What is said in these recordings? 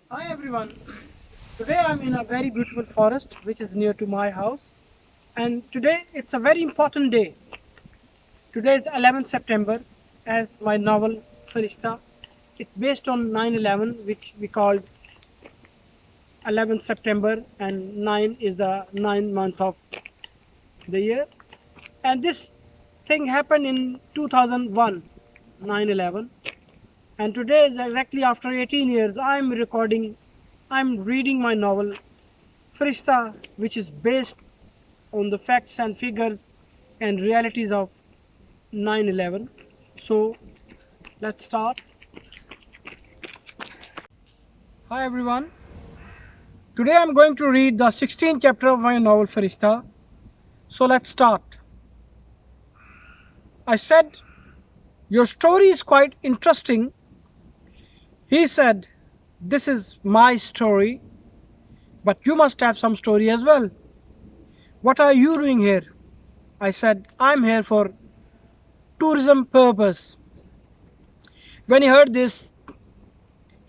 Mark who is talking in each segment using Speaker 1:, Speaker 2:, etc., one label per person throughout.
Speaker 1: Hi everyone. Today I'm in a very beautiful forest which is near to my house, and today it's a very important day. Today is 11th September, as my novel Farishta. It's based on 9/11, which we called 11th September, and 9 is the 9th month of the year. And this thing happened in 2001, 9/11, and today is exactly after 18 years I'm reading my novel Farishta, which is based on the facts and figures and realities of 9/11. So let's start. Hi everyone. Today I'm going to read the 16th chapter of my novel Farishta. So let's start. I said, "Your story is quite interesting." He said, "This is my story, but you must have some story as well. What are you doing here?" I said, "I'm here for tourism purpose." When he heard this,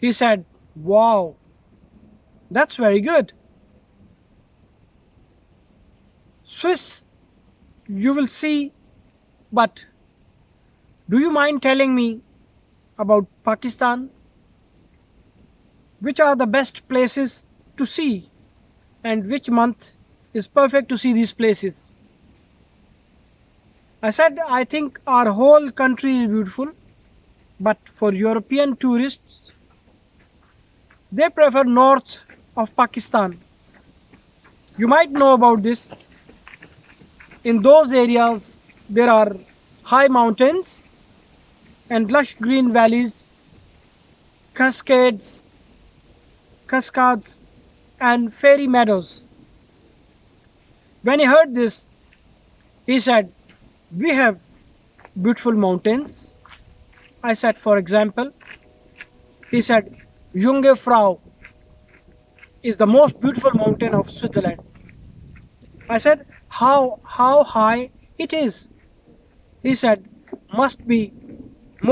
Speaker 1: he said, "Wow, that's very good. Swiss, you will see, but do you mind telling me about Pakistan? Which are the best places to see, and which month is perfect to see these places?" I said, "I think our whole country is beautiful, but for European tourists, they prefer north of Pakistan. You might know about this. In those areas, there are high mountains and lush green valleys, cascades, cascades, and fairy meadows." When he heard this, he said, "We have beautiful mountains." I said, "For example?" He said, "Junge Frau is the most beautiful mountain of Switzerland." I said, How high it is?" He said, "Must be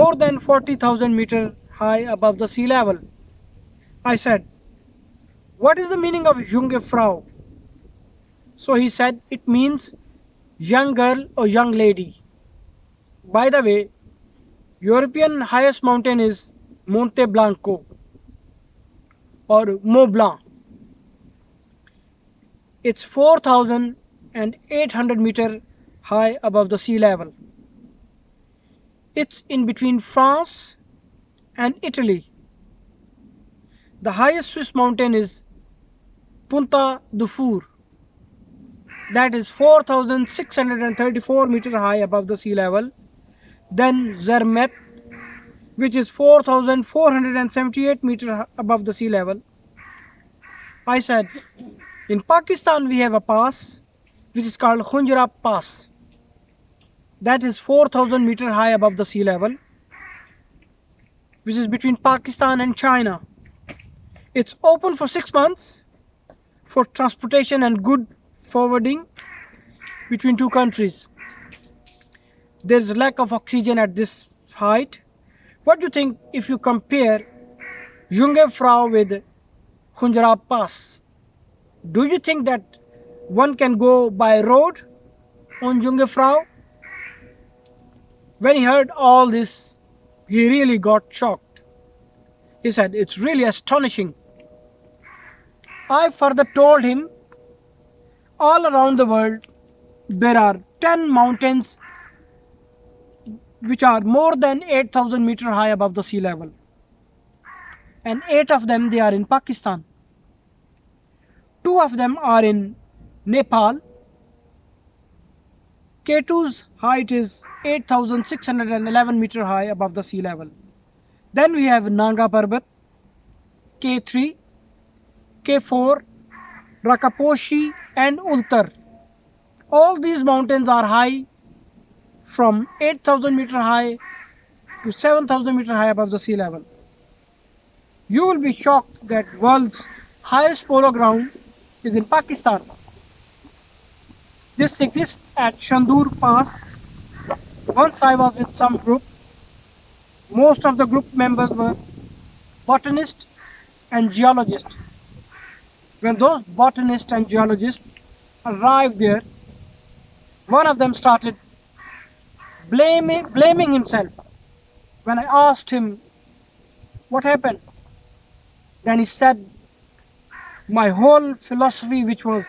Speaker 1: more than 40,000 meters high above the sea level." I said, "What is the meaning of Junge Frau?" So he said, "It means young girl or young lady." By the way, European highest mountain is Monte Blanco or Mont Blanc. It's 4,800 meters high above the sea level. It's in between France and Italy. The highest Swiss mountain is Punta Dafur, that is 4,634 meters high above the sea level. Then Zermet, which is 4,478 meters above the sea level. I said, "In Pakistan we have a pass which is called Khunjrab Pass, that is 4,000 meters high above the sea level, which is between Pakistan and China. It's open for 6 months for transportation and good forwarding between two countries. There's a lack of oxygen at this height. What do you think if you compare Junge Frau with Khunjrab Pass? Do you think that one can go by road on Junge Frau?" When he heard all this, he really got shocked. He said, "It's really astonishing." I further told him all around the world there are 10 mountains which are more than 8,000 meters high above the sea level, and 8 of them they are in Pakistan. 2 of them are in Nepal. K2's height is 8,611 meters high above the sea level. Then we have Nanga Parbat, K3, K4, Rakaposhi, and Ultar. All these mountains are high from 8,000 meters high to 7,000 meters high above the sea level. You will be shocked that world's highest polo ground is in Pakistan. This exists at Shandur Pass. Once I was with some group. Most of the group members were Botanist and geologists. When those botanists and geologists arrived there, one of them started blaming himself. When I asked him what happened, then he said, my whole philosophy, which was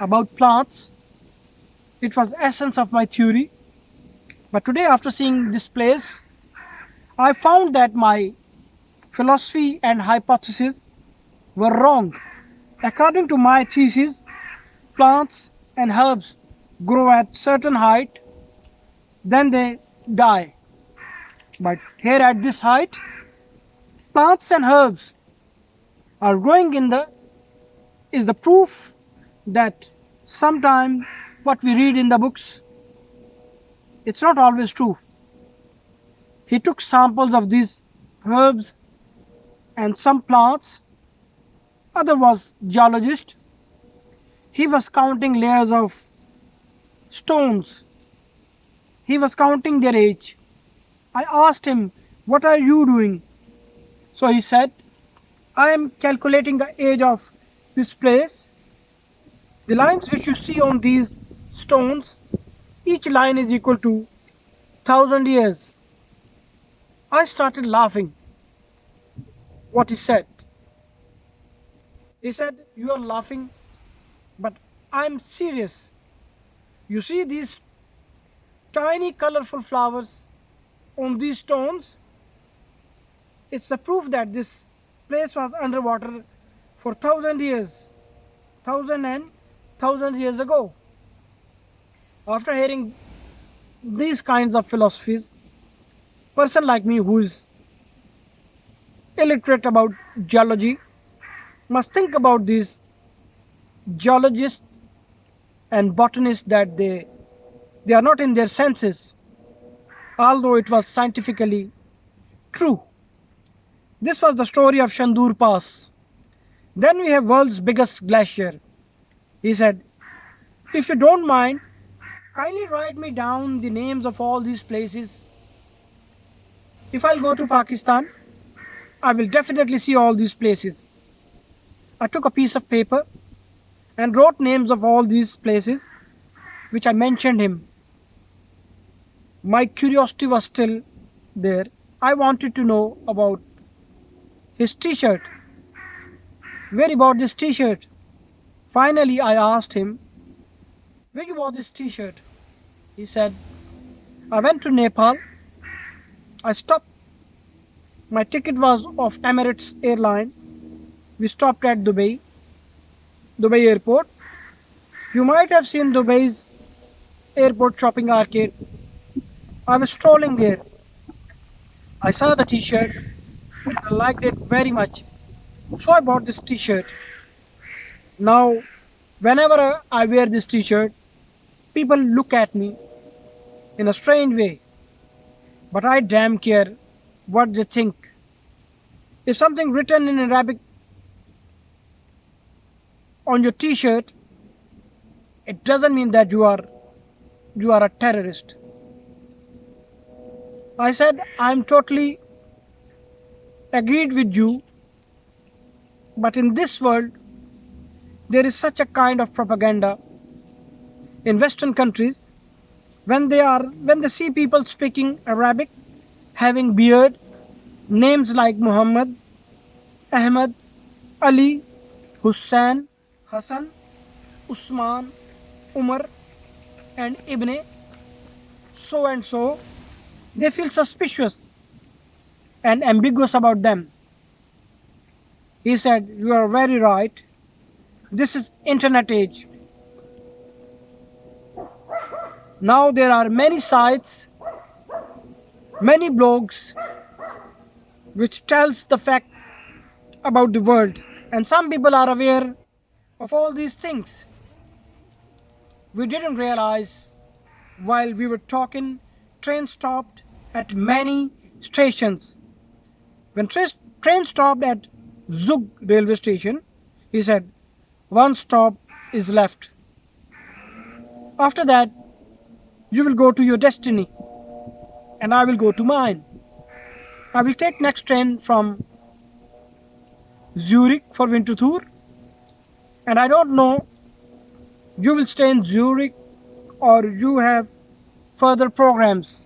Speaker 1: about plants, it was the essence of my theory. But today, after seeing this place, I found that my philosophy and hypothesis were wrong. According to my thesis, plants and herbs grow at certain height, then they die. But here at this height, plants and herbs are growing is the proof that sometimes what we read in the books, it's not always true. He took samples of these herbs and some plants. Other was geologist. He was counting layers of stones. He was counting their age. I asked him, what are you doing? So he said, I am calculating the age of this place. The lines which you see on these stones, each line is equal to 1,000 years. I started laughing. What he said. He said, you are laughing, but I'm serious. You see these tiny colorful flowers on these stones? It's the proof that this place was underwater for 1,000 years, 1,000 years ago. After hearing these kinds of philosophies, person like me who is illiterate about geology must think about these geologists and botanists that they are not in their senses, although it was scientifically true. This was the story of Shandur Pass. Then we have world's biggest glacier. He said, if you don't mind, kindly write me down the names of all these places. If I'll go to Pakistan, I will definitely see all these places. I took a piece of paper and wrote names of all these places which I mentioned him. My curiosity was still there. I wanted to know about his t-shirt. Where he bought this t-shirt? Finally, I asked him, where you bought this t-shirt? He said, I went to Nepal. I stopped. My ticket was of Emirates airline. We stopped at Dubai airport. You might have seen Dubai's airport shopping arcade. I was strolling there. I saw the t-shirt and I liked it very much. So I bought this t-shirt. Now, whenever I wear this t-shirt, people look at me in a strange way. But I damn care what they think. If something written in Arabic on your t-shirt, it doesn't mean that you are a terrorist. I said, I'm totally agreed with you, but in this world there is such a kind of propaganda in Western countries when they see people speaking Arabic, having beard, names like Mohammed, Ahmad, Ali, Hussein, Hassan, Usman, Umar, and Ibn, so and so, they feel suspicious and ambiguous about them. He said, you are very right. This is internet age. Now there are many sites, many blogs which tells the fact about the world, and some people are aware of all these things. We didn't realize while we were talking, train stopped at many stations. When train stopped at Zug railway station, he said, one stop is left. After that, you will go to your destiny and I will go to mine. I will take next train from Zurich for Winterthur, and I don't know you will stay in Zurich or you have further programs.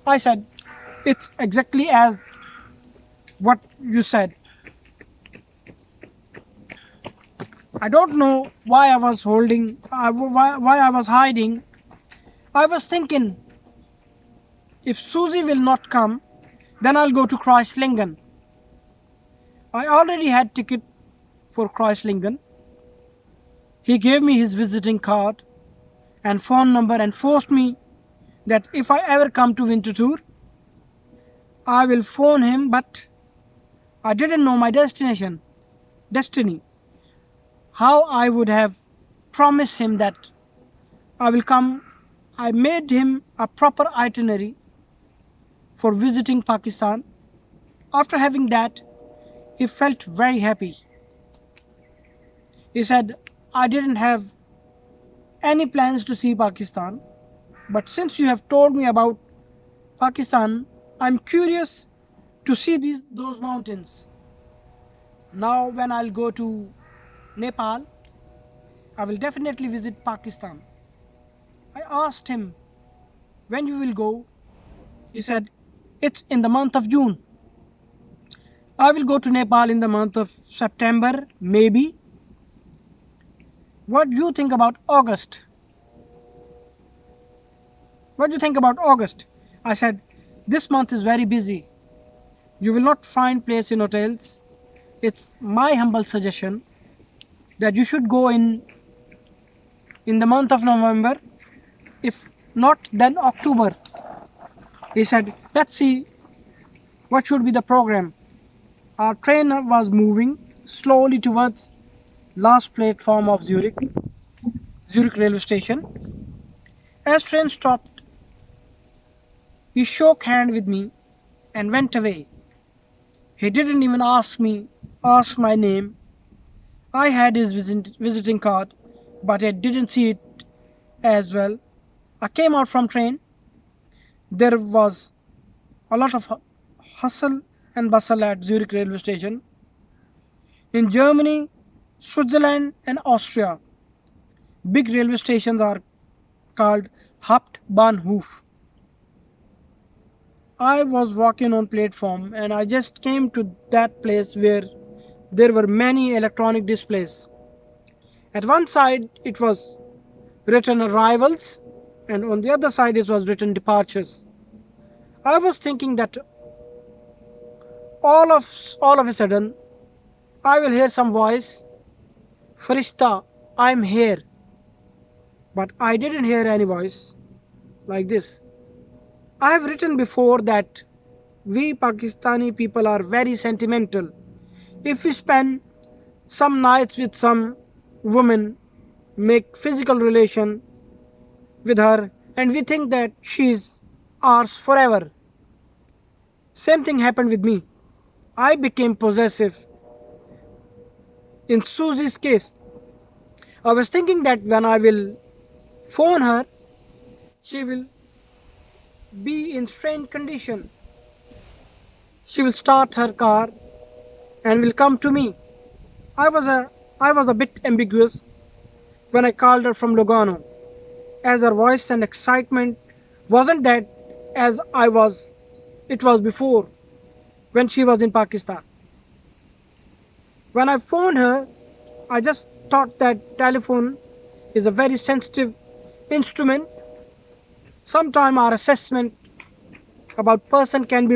Speaker 1: I said, it's exactly as what you said. I don't know why I was why I was hiding. I was thinking, if Suzy will not come, then I'll go to Kreuzlingen. I already had ticket for Kreuzlingen. He gave me his visiting card and phone number and forced me that if I ever come to Winterthur, I will phone him, but I didn't know my destiny. How I would have promised him that I will come. I made him a proper itinerary for visiting Pakistan. After having that, he felt very happy. He said, I didn't have any plans to see Pakistan, but since you have told me about Pakistan, I'm curious to see those mountains. Now when I'll go to Nepal, I will definitely visit Pakistan. I asked him, when you will go? He said, it's in the month of June. I will go to Nepal in the month of September, maybe. What do you think about August? What do you think about August? I said, this month is very busy. You will not find place in hotels. It's my humble suggestion that you should go in the month of November. If not, then October. He said, let's see what should be the program. Our train was moving slowly towards last platform of Zurich railway station. As train stopped, he shook hand with me and went away. He didn't even ask my name. I had his visiting card, but I didn't see it as well. I came out from train. There was a lot of hustle and bustle at Zurich railway station. In Germany, Switzerland and Austria, big railway stations are called Haptbahn Hauf. I was walking on platform and I just came to that place where there were many electronic displays. At one side it was written arrivals and on the other side it was written departures. I was thinking that all of a sudden I will hear some voice, Farishta, I'm here. But I didn't hear any voice like this. I have written before that we Pakistani people are very sentimental. If we spend some nights with some woman, make physical relation with her, and we think that she's ours forever. Same thing happened with me. I became possessive. In Suzy's case, I was thinking that when I will phone her, she will be in strained condition. She will start her car and will come to me. I was a bit ambiguous when I called her from Lugano, as her voice and excitement wasn't that as it was before when she was in Pakistan. When I phoned her, I just thought that telephone is a very sensitive instrument. Sometimes our assessment about person can be wrong.